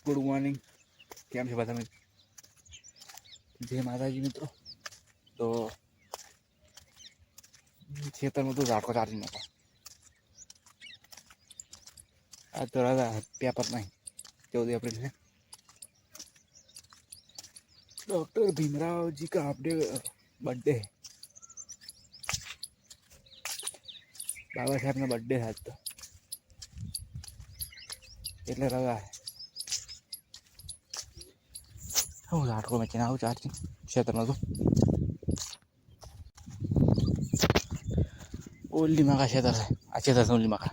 Good morning केम छे बधा जय माताजी मित्रों। तो खेतर में तो झाड़को चार्जिंग नता आज तो रजा पेपर नहीं 14 अप्रैल है। डॉक्टर भीमराव जी का अपडेट बर्थडे है। बाबा साहब ना बर्थडे है आज तो એટલે રજા है। હું झाड़को में चना चार्जिंग क्षेत्र में तो ओली मका क्षेत्र है आ क्षेत्र ओली मका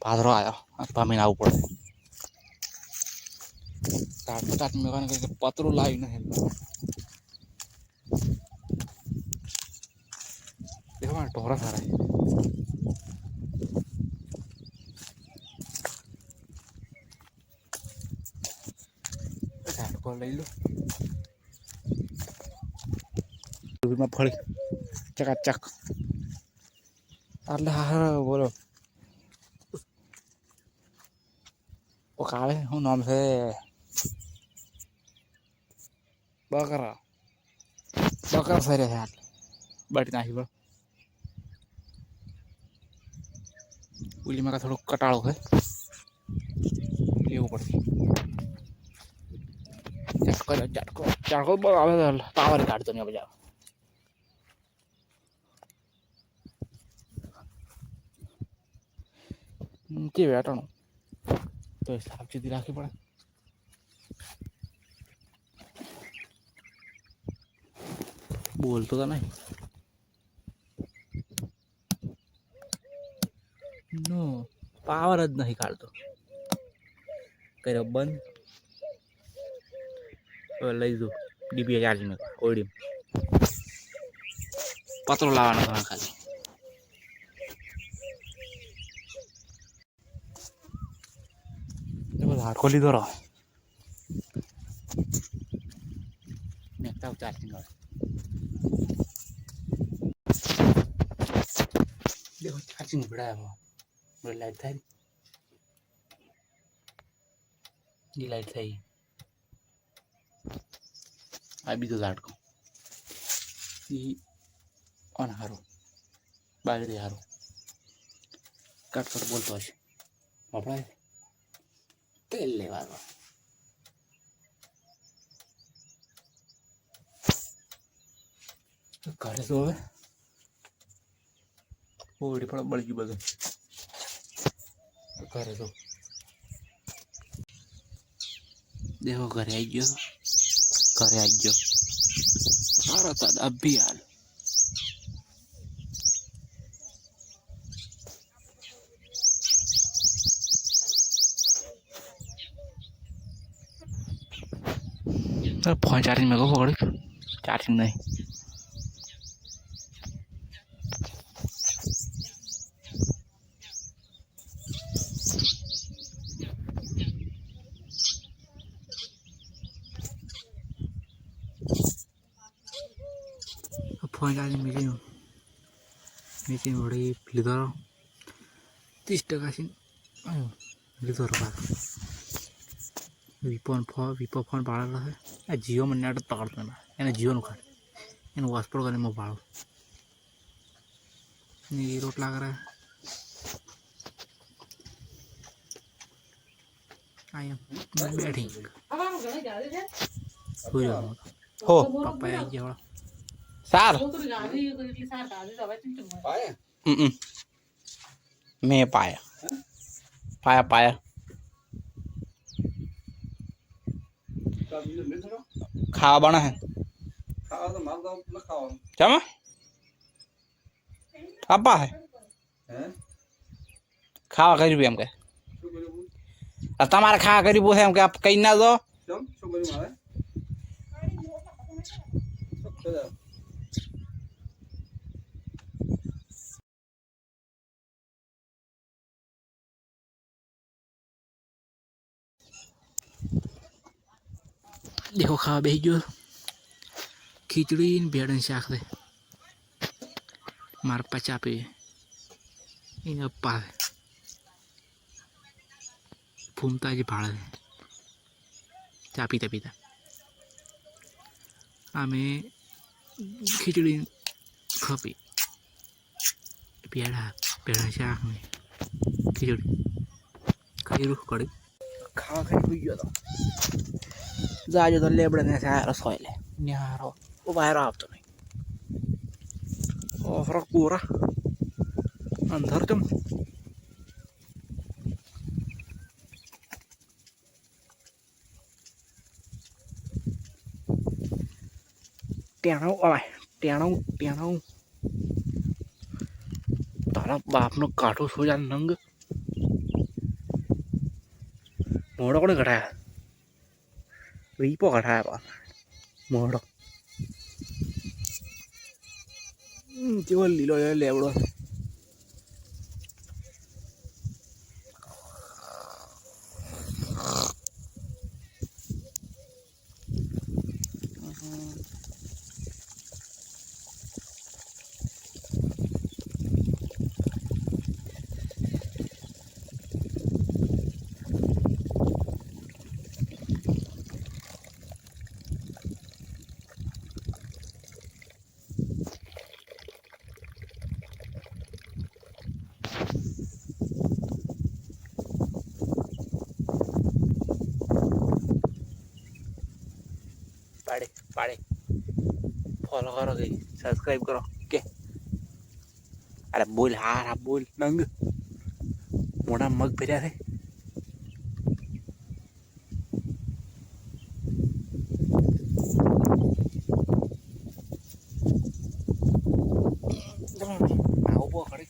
भादरो आयो पामीन आવું પડે झाड़को चार्जिंग में करके पतरो लावी नहीं देखो मारा टोरा सारा है। झाड़को लई लो में फड़ी चकाचक अल्लाह बोलो वो काले हूँ नाम से बकरा बकरा सही रहे यार बट नहीं बो उली में का थोड़ा कटाड़ो है ये ऊपर चटको चटको चटको आवे पावर काट दो नहीं बजा के बैठो तो हिसाब से राखी पड़े बोल तो नहीं नो पावर ज नहीं काढतो करो बंद लई दो डीपी चार्जिंग में ओडी पत्रो लावाना खाली देखो झाड़को लीधो रहो नेता चार्जिंग कर देखो चार्जिंग बढ़ाया वो मेरी लाइट था ये लाइट था अभी तो झाड़को ये ऑन हारो बाजरी हारो कट कट बोलतो हशे बापड़ा तेल लेवानो करे तो હવે ઓડી પણ બળગી બધું કરે તો देखो घरे आई गयो सारा था अभी हाल फोन चार्जिंग में को पकड़ चार्जिंग नहीं फोन चार्जिंग मीचिंग बड़ी लीधो 30% लीधो वीपो फोन भाड़ा है आ जियो में नेट पकड़ता ना एने जियो नु खाट इन हॉस्पिटल करने में भाड़ो ये रोट लग रहा है आई एम बैटिंग हो पापा आई गया सार मैं पाया खावा बना है क्या आपा है खावा करी भी हमके તમારે ખા કરી પૂછે એમ કે આપ કઈ ના દો देखो खावा बेही गयो खीचड़ी भेड़ शाक दे मार पचा पे इन अप्पा ફૂમતા જ ભાડે ચા પીતા પીતા અમે ખીચડી ખપી પેડા પેડા શાક ને ખીચડી ખાઈ કડી ખાવા ખાઈ હોઈ ગયો તો જાજો તો લેબડે ને સારો સોય લે ન્યારો વાયરો આવતો નહીં ઓફરો પૂરા અંદર તો ટેણું તારા બાપનો કાઠો સોજા નંગ મોડો કોને કઢાયા રીપો કઢાયા મોડો જેવો લીલો લેવડો પાડે ફોલો કરો કે સબસ્ક્રાઈબ કરો કે અરે બોલ હા બોલ નંગ મોટા મગ ભર્યા છે નાવ ખડી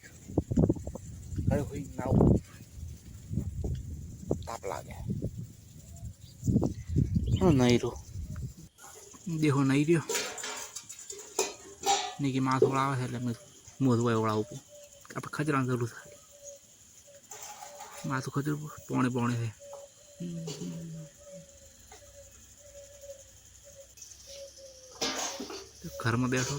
ખડે હોય નાવ તાપ લાગે નહીં રો દેખો નહીં રહ્યો નહીં કે માથું ઓળાવે છે એટલે મોઢું હોય ઓળાવું આપણે ખજરાની જરૂર થાય માથું ખજરું પોણે છે ઘરમાં બેઠો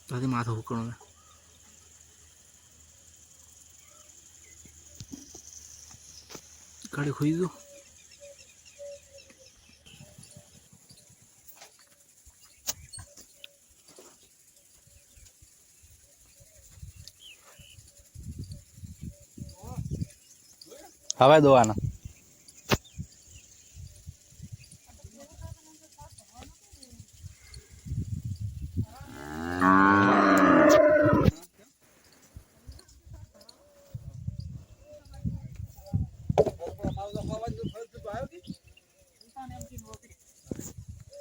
ત્યાંથી માથું હુકણું ઘડી ખોઈ ગયો હવે દોવાના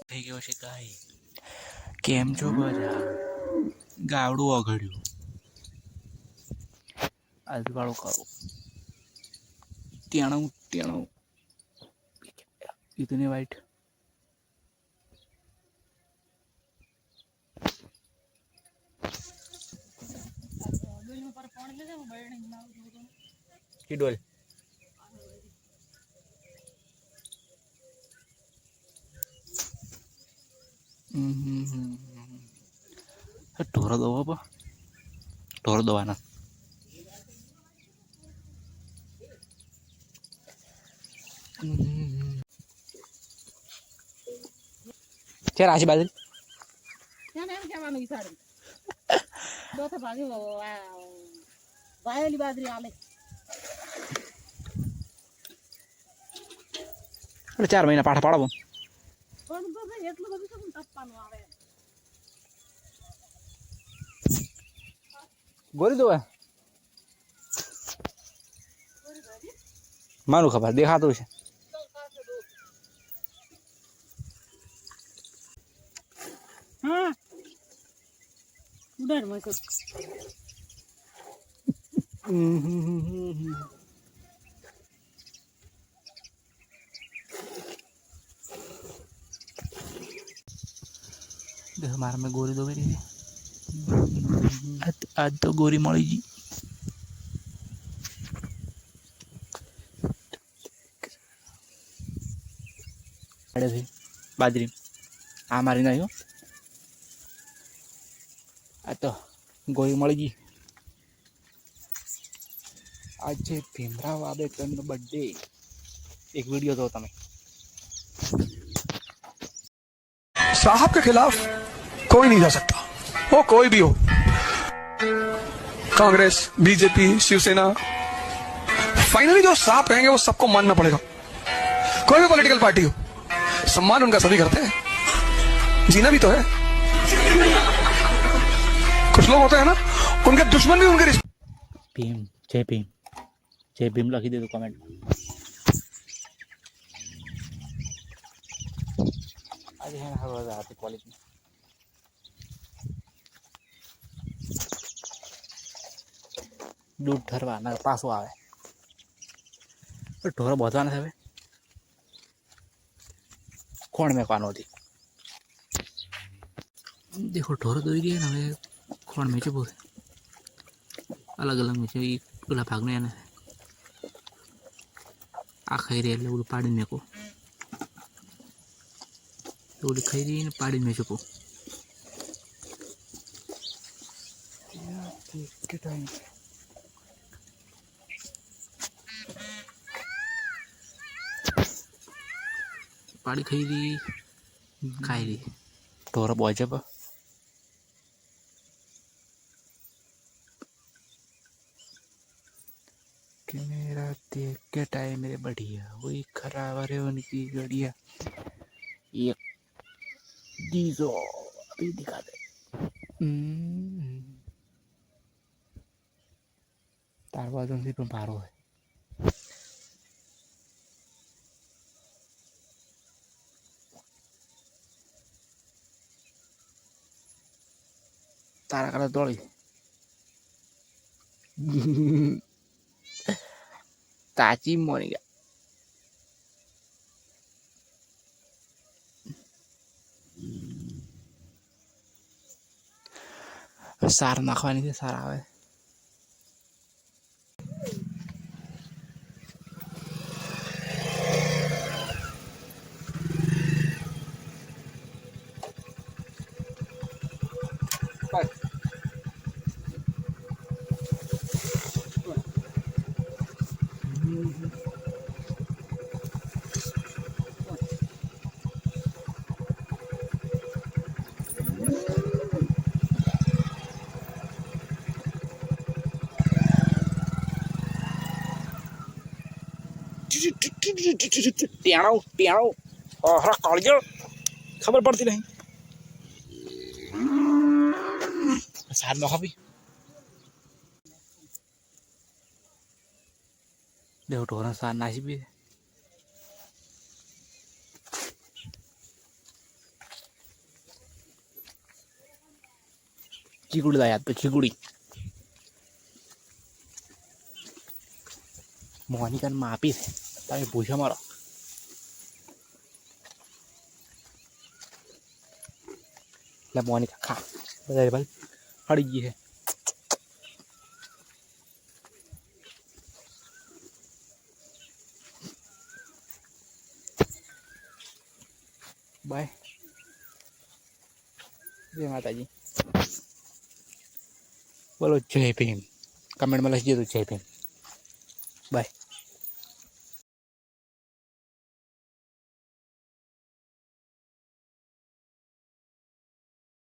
થઈ ગયો છે ગાય કેમ છો બધા ગાવડું ઓગળ્યું આજુબાજુ કરો ટેણું इतने वाइट की डोल ढोर दवा ढोर दवाना क्या राशि बादल क्या नाम क्या मानो इसारे दो तो भागे वो वायली बादरी आले अरे 4 महीना पाठा पाड़ो पण तो એટલું બધું કેમ તપવાનું આવે गोरी दो मारू खबर देखा तो है हाँ उधर मैं कुछ देखो मार में गोरी दो मेरी आज तो गोरी मળી जी अरे भाई बाजरी आ मारी नहीं आ तो गोरी मળી जी आज भीमराव आंबेडकर नो बर्थडे एक वीडियो दो तमें साहब के खिलाफ कोई नहीं जा सकता, वो कोई भी हो, कांग्रेस, बीजेपी, शिवसेना। फाइनली जो साहब कहेंगे वो सबको मानना पड़ेगा। कोई भी पॉलिटिकल पार्टी हो, सम्मान उनका सभी करते हैं, जीना भी तो है। कुछ लोग होते हैं ना, उनके दुश्मन भी उनके भीम जय भीम लखी दे दो कमेंट। आज है हर रोज आते कॉलेज में दूध ठरवाना पासो आवे ઢોર બોધવાના છે હવે કોણ મેકવાનો હતી देखो ઢોર દોઈ રહ્યા ને હવે કોણ મેચે બોલ અલગ અલગ મેચે એ પેલા ભાગને એને આ ખાઈ રહી એટલે ઓલું પાડીને મેકો ઓલી ખાઈ રહી ને પાડીને મેચો પાડી ખાઈ રહી ઢોર બોય છે कि मेरा देख के टाइम मेरे बढ़िया वही खराब अरे उनकी गड़िया एक डीजो अभी दिखा दे तारवाजों से तो भारो है तारा करा दौड़ी ताची मोनी गया सार नाखवानी थी सारा आवे टेणो हरा कालिया खबर पड़ती नहीं साथ में भी देखो टोरा साथ नाची भी चिकुड़ी लाया तो चिकुड़ी मोनिका मापी थे તમે પૂછો મારો લે મોનિકા ખા બધા ભાઈ હળી ગઈ છે બાય જય માતાજી બોલો જય ભીમ કમેન્ટમાં લખી દો જય ભીમ